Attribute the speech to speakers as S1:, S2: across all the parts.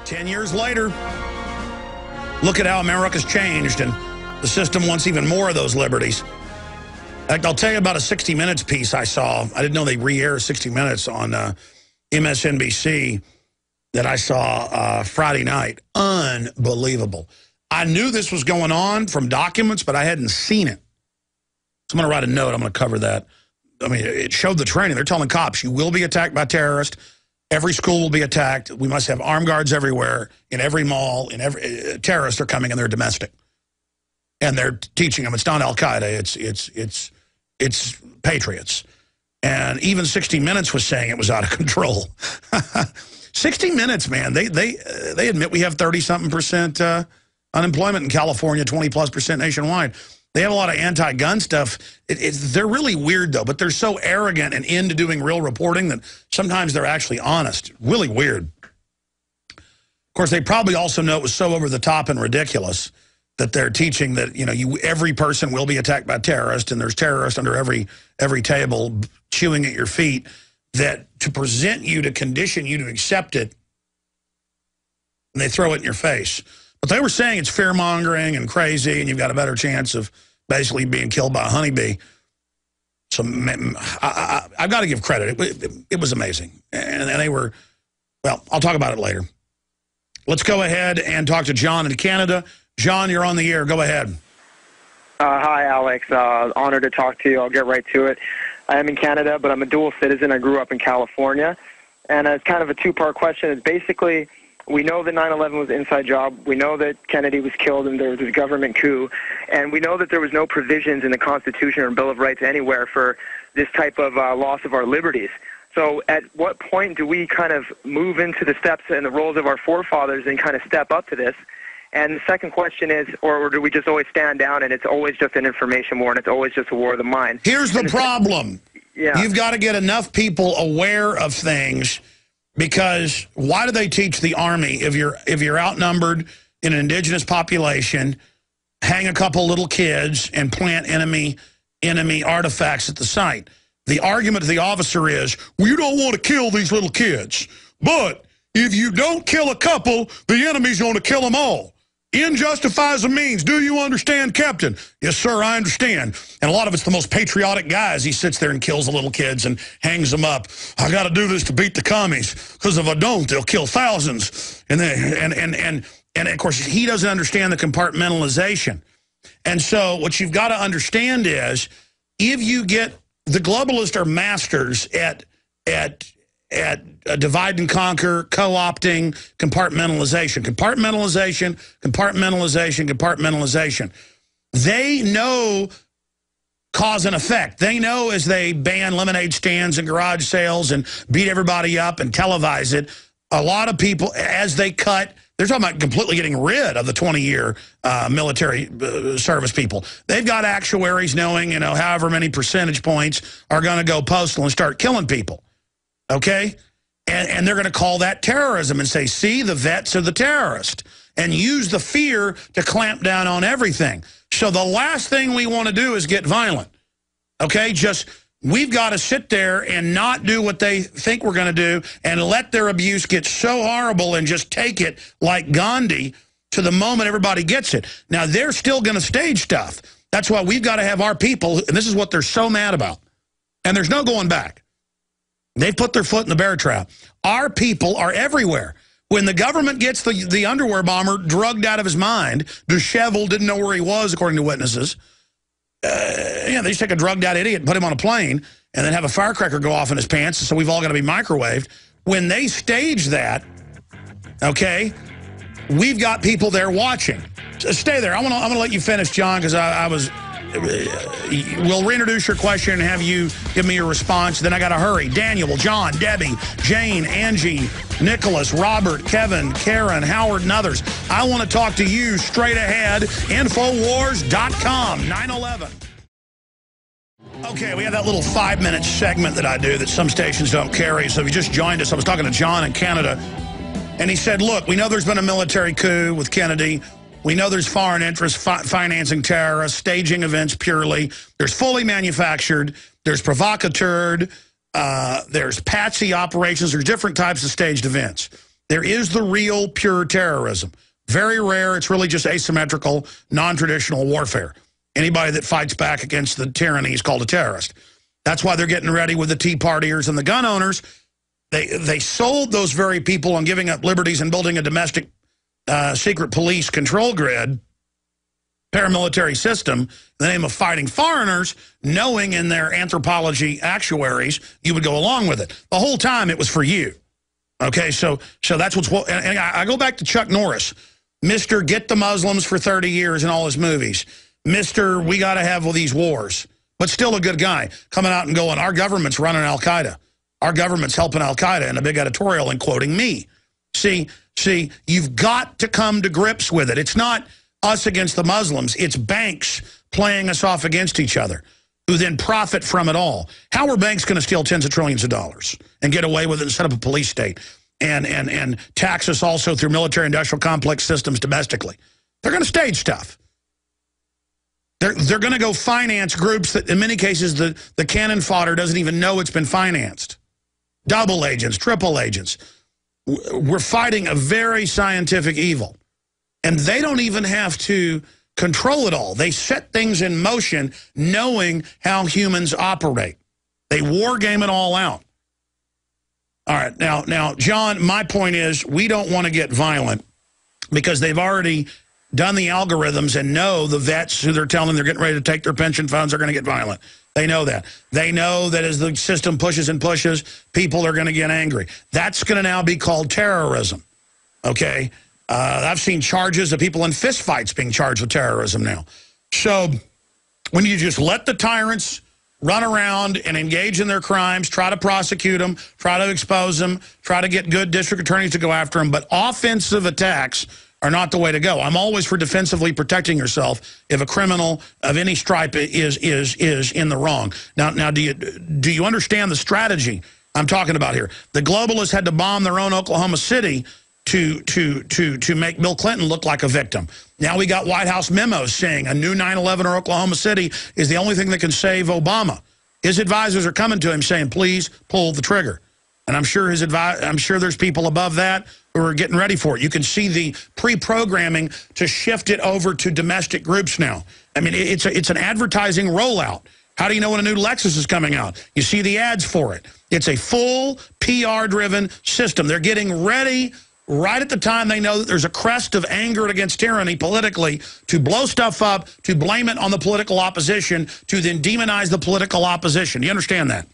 S1: 10 years later, look at how America's changed, and the system wants even more of those liberties. In fact, I'll tell you about a 60 Minutes piece I saw. I didn't know they re-air 60 Minutes on MSNBC that I saw Friday night. Unbelievable. I knew this was going on from documents, but I hadn't seen it. So I'm going to write a note. I'm going to cover that. I mean, it showed the training. They're telling cops, you will be attacked by terrorists. Every school will be attacked. We must have armed guards everywhere, in every mall, in every terrorists are coming, and they're domestic. And they're teaching them it's not Al-Qaeda, it's patriots. And even 60 Minutes was saying it was out of control. 60 Minutes, man, they admit we have 30-something% unemployment in California, 20+% nationwide. They have a lot of anti-gun stuff. They're really weird, though, but they're so arrogant and into doing real reporting that sometimes they're actually honest. Really weird. Of course, they probably also know it was so over the top and ridiculous that they're teaching that, you know, every person will be attacked by terrorists, and there's terrorists under every table chewing at your feet, that to present you, to condition you to accept it, and they throw it in your face. But they were saying it's fear-mongering and crazy, and you've got a better chance of basically being killed by a honeybee. So I've got to give credit. It was amazing. And they were, well, I'll talk about it later. Let's go ahead and talk to John in Canada. John, you're on the air. Go ahead.
S2: Hi, Alex. Honored to talk to you. I'll get right to it. I am in Canada, but I'm a dual citizen. I grew up in California. And it's kind of a two-part question. It's basically, we know that 9/11 was an inside job. We know that Kennedy was killed and there was a government coup. And we know that there was no provisions in the Constitution or Bill of Rights anywhere for this type of loss of our liberties. So at what point do we kind of move into the steps and the roles of our forefathers and kind of step up to this? And the second question is, or do we just always stand down and it's always just an information war and it's always just a war of the mind?
S1: Here's the problem.
S2: Yeah.
S1: You've got to get enough people aware of things, because why do they teach the Army, if you're outnumbered in an indigenous population, hang a couple little kids and plant enemy artifacts at the site? The argument of the officer is, we don't want to kill these little kids, but if you don't kill a couple, the enemy's going to kill them all. End justifies the means. Do you understand, Captain? Yes, sir, I understand. And a lot of it's the most patriotic guys. He sits there and kills the little kids and hangs them up. I got to do this to beat the commies, because if I don't, they'll kill thousands. And of course, he doesn't understand the compartmentalization. And so what you've got to understand is, if you get, the globalists are masters at divide and conquer, co-opting, compartmentalization. They know cause and effect. They know, as they ban lemonade stands and garage sales and beat everybody up and televise it, a lot of people, as they cut, they're talking about completely getting rid of the 20-year military service people. They've got actuaries knowing, you know, however many percentage points are going to go postal and start killing people. Okay? And they're going to call that terrorism and say, see, the vets are the terrorist, and use the fear to clamp down on everything. So the last thing we want to do is get violent. Okay? We've got to sit there and not do what they think we're going to do and let their abuse get so horrible and just take it like Gandhi to the moment everybody gets it. Now, they're still going to stage stuff. That's why we've got to have our people, and this is what they're so mad about. And there's no going back. They've put their foot in the bear trap. Our people are everywhere. When the government gets the underwear bomber drugged out of his mind, disheveled, didn't know where he was, according to witnesses, they just take a drugged out idiot and put him on a plane and then have a firecracker go off in his pants, so we've all got to be microwaved. When they stage that, okay, we've got people there watching. So stay there. I'm gonna let you finish, John, because we'll reintroduce your question and have you give me your response. Then I got to hurry. Daniel, John, Debbie, Jane, Angie, Nicholas, Robert, Kevin, Karen, Howard, and others. I want to talk to you straight ahead. Infowars.com, 9/11. Okay, we have that little 5-minute segment that I do that some stations don't carry. So if you just joined us, I was talking to John in Canada, and he said, look, we know there's been a military coup with Kennedy. We know there's foreign interests financing terrorists, staging events purely. There's fully manufactured. There's provocateur. There's patsy operations. There's different types of staged events. There is the real pure terrorism. Very rare. It's really just asymmetrical, non-traditional warfare. Anybody that fights back against the tyranny is called a terrorist. That's why they're getting ready with the Tea Partiers and the gun owners. They sold those very people on giving up liberties and building a domestic secret police control grid, paramilitary system, in the name of fighting foreigners, knowing in their anthropology actuaries you would go along with it. The whole time it was for you. Okay, so that's what's... And I go back to Chuck Norris, Mr. Get the Muslims for 30 years in all his movies. Mr. We got to have these wars. But still a good guy, coming out and going, our government's running Al-Qaeda. Our government's helping Al-Qaeda, in a big editorial and quoting me. See, you've got to come to grips with it. It's not us against the Muslims. It's banks playing us off against each other, who then profit from it all. How are banks going to steal tens of trillions of dollars and get away with it and set up a police state and tax us also through military-industrial complex systems domestically? They're going to stage stuff. They're going to go finance groups that, in many cases, the cannon fodder doesn't even know it's been financed. Double agents, triple agents. We're fighting a very scientific evil. And they don't even have to control it all. They set things in motion knowing how humans operate. They war game it all out. All right, now, John, my point is we don't want to get violent because they've already done the algorithms and know the vets who they're telling they're getting ready to take their pension funds are going to get violent. They know that. They know that as the system pushes and pushes, people are going to get angry. That's going to now be called terrorism, okay? I've seen charges of people in fistfights being charged with terrorism now. So when you just let the tyrants run around and engage in their crimes, try to prosecute them, try to expose them, try to get good district attorneys to go after them, but offensive attacks are not the way to go. I'm always for defensively protecting yourself if a criminal of any stripe is in the wrong. Now, do you understand the strategy I'm talking about here? The globalists had to bomb their own Oklahoma City to make Bill Clinton look like a victim. Now we got White House memos saying a new 9/11 or Oklahoma City is the only thing that can save Obama. His advisors are coming to him saying, please pull the trigger. And I'm sure there's people above that who are getting ready for it. You can see the pre-programming to shift it over to domestic groups now. I mean, it's an advertising rollout. How do you know when a new Lexus is coming out? You see the ads for it. It's a full PR-driven system. They're getting ready right at the time they know that there's a crest of anger against tyranny politically to blow stuff up, to blame it on the political opposition, to then demonize the political opposition. Do you understand that?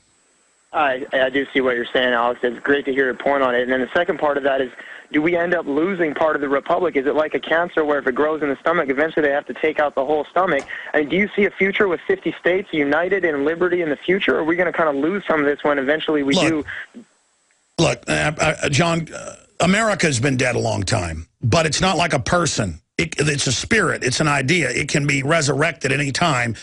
S2: I do see what you're saying, Alex. It's great to hear your point on it. And then the second part of that is, do we end up losing part of the republic? Is it like a cancer where if it grows in the stomach, eventually they have to take out the whole stomach? I mean, do you see a future with 50 states united in liberty in the future, or are we going to kind of lose some of this when eventually we do?
S1: Look, John, America's been dead a long time, but it's not like a person. It's a spirit. It's an idea. It can be resurrected any time.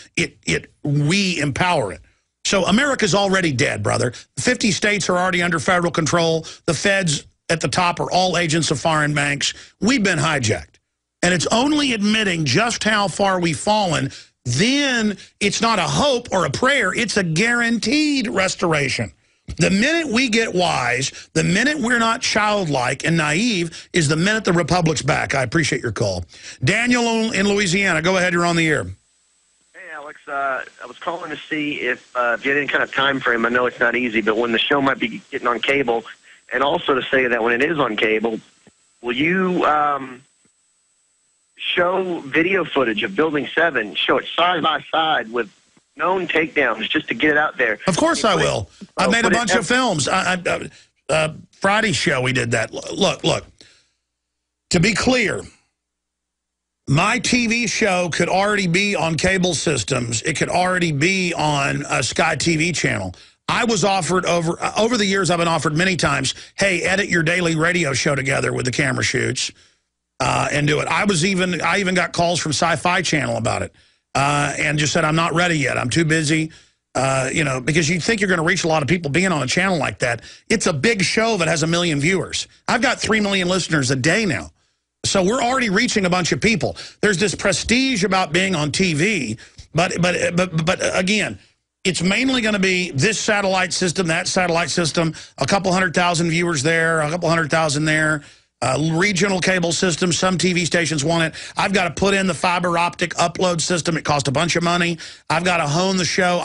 S1: We empower it. So America's already dead, brother. 50 states are already under federal control. The feds at the top are all agents of foreign banks. We've been hijacked. And it's only admitting just how far we've fallen. Then it's not a hope or a prayer. It's a guaranteed restoration. The minute we get wise, the minute we're not childlike and naive, is the minute the republic's back. I appreciate your call. Daniel in Louisiana, go ahead. You're on the air.
S3: Alex, I was calling to see if you had any kind of time frame. I know it's not easy, but when the show might be getting on cable, and also to say that when it is on cable, will you show video footage of Building 7, show it side by side with known takedowns just to get it out there?
S1: Of course I will. I've made a bunch of films. Friday's show, we did that. Look. To be clear, my TV show could already be on cable systems. It could already be on a Sky TV channel. I was offered over the years, I've been offered many times, hey, edit your daily radio show together with the camera shoots and do it. I even got calls from Sci-Fi Channel about it and just said, I'm not ready yet. I'm too busy. Because you think you're going to reach a lot of people being on a channel like that. It's a big show that has 1 million viewers. I've got 3 million listeners a day now. So we're already reaching a bunch of people. There's this prestige about being on TV, but again, it's mainly going to be this satellite system, that satellite system, a couple 100,000 viewers there, a couple 100,000 there. Regional cable system, some TV stations want it. I've got to put in the fiber optic upload system. It costs a bunch of money. I've got to hone the show.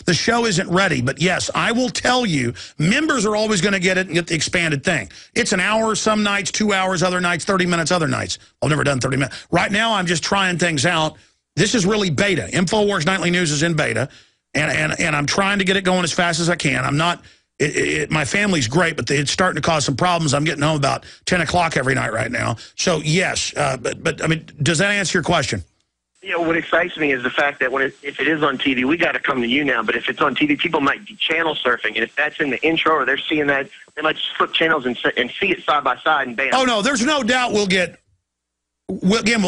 S1: The show isn't ready, but yes, I will tell you, members are always going to get it and get the expanded thing. It's an hour some nights, 2 hours other nights, 30 minutes other nights. I've never done 30 minutes. Right now, I'm just trying things out. This is really beta. InfoWars Nightly News is in beta, and I'm trying to get it going as fast as I can. I'm not... my family's great, but it's starting to cause some problems. I'm getting home about 10 o'clock every night right now. So, yes, but I mean, does that answer your question?
S3: Yeah, what excites me is the fact that if it is on TV, we got to come to you now. But if it's on TV, people might be channel surfing. And if that's in the intro or they're seeing that, they might just flip channels and see it side by side and bam.
S1: Oh, no, there's no doubt we'll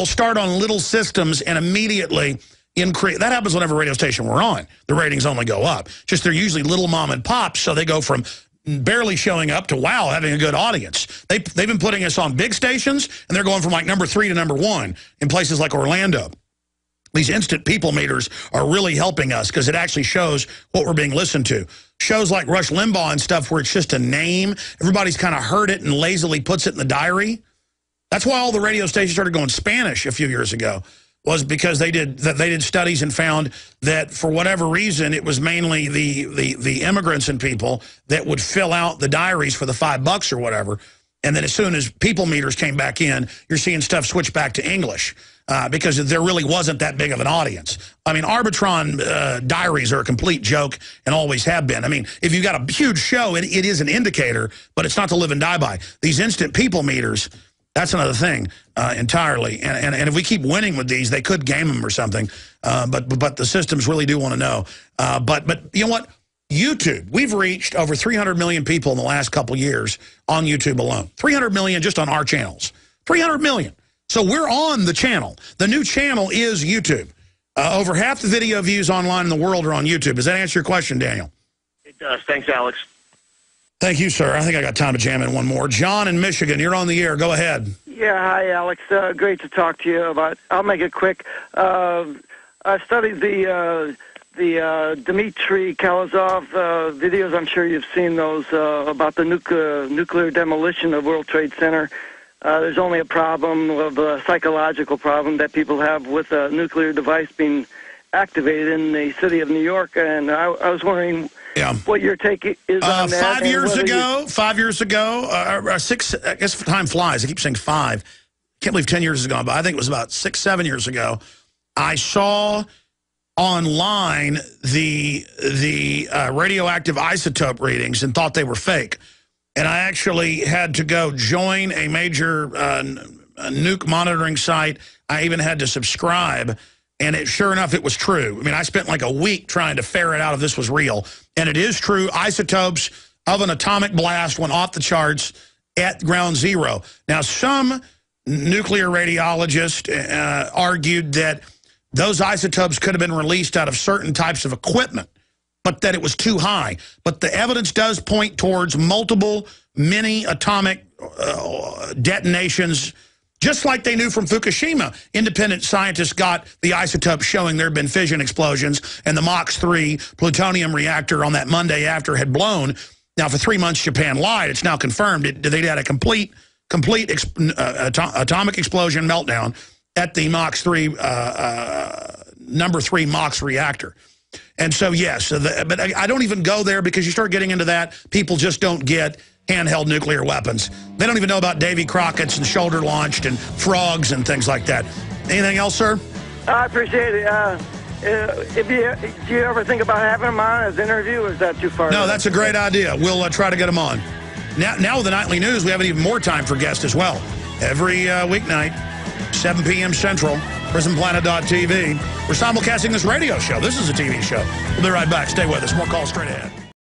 S1: start on little systems and immediately... that happens whenever radio station we're on. The ratings only go up. Just they're usually little mom and pops, so they go from barely showing up to, wow, having a good audience. They've been putting us on big stations, and they're going from like number 3 to number 1 in places like Orlando. These instant people meters are really helping us because it actually shows what we're being listened to. Shows like Rush Limbaugh and stuff where it's just a name. Everybody's kind of heard it and lazily puts it in the diary. That's why all the radio stations started going Spanish a few years ago. Was because they did studies and found that for whatever reason it was mainly the immigrants and people that would fill out the diaries for the $5 or whatever, and then as soon as people meters came back in, you're seeing stuff switch back to English because there really wasn't that big of an audience. I mean, Arbitron diaries are a complete joke and always have been. I mean, if you've got a huge show, it is an indicator, but it's not to live and die by. These instant people meters. That's another thing entirely. And if we keep winning with these, they could game them or something. But the systems really do want to know. But you know what? YouTube, we've reached over 300 million people in the last couple years on YouTube alone. 300 million just on our channels. 300 million. So we're on the channel. The new channel is YouTube. Over half the video views online in the world are on YouTube. Does that answer your question, Daniel?
S3: It does. Thanks, Alex.
S1: Thank you, sir. I think I got time to jam in one more. John in Michigan, you're on the air. Go ahead.
S4: Yeah, hi, Alex. Great to talk to you. I'll make it quick. I studied the Dmitry Kalazov videos. I'm sure you've seen those about the nuclear demolition of World Trade Center. There's only a problem of a psychological problem that people have with a nuclear device being activated in the city of New York, and I was wondering what your take is on that.
S1: 5 years ago, 5 years ago, or 6, I guess time flies. I keep saying 5. Can't believe 10 years has gone by. I think it was about 6, 7 years ago. I saw online the radioactive isotope readings and thought they were fake. And I actually had to go join a major nuke monitoring site. I even had to subscribe. And sure enough, it was true. I mean, I spent like a week trying to ferret out if this was real. And it is true. Isotopes of an atomic blast went off the charts at ground zero. Now, some nuclear radiologists argued that those isotopes could have been released out of certain types of equipment, but that it was too high. But the evidence does point towards multiple mini-atomic detonations. Just like they knew from Fukushima, independent scientists got the isotopes showing there had been fission explosions, and the Mach 3 plutonium reactor on that Monday after had blown. Now, for 3 months, Japan lied. It's now confirmed. They had a complete atomic explosion meltdown at the Mach 3, number 3 Mach reactor. And so, yes, but I don't even go there because you start getting into that, people just don't get handheld nuclear weapons. They don't even know about Davy Crockett's and shoulder launched and frogs and things like that. Anything else, sir?
S4: I appreciate it. Do you ever think about having him on as an interview, or is that too far?
S1: No, that's a great idea. We'll try to get him on. Now with the nightly news, we have even more time for guests as well. Every weeknight, 7 p.m. Central, prisonplanet.tv. We're simulcasting this radio show. This is a TV show. We'll be right back. Stay with us. More calls straight ahead.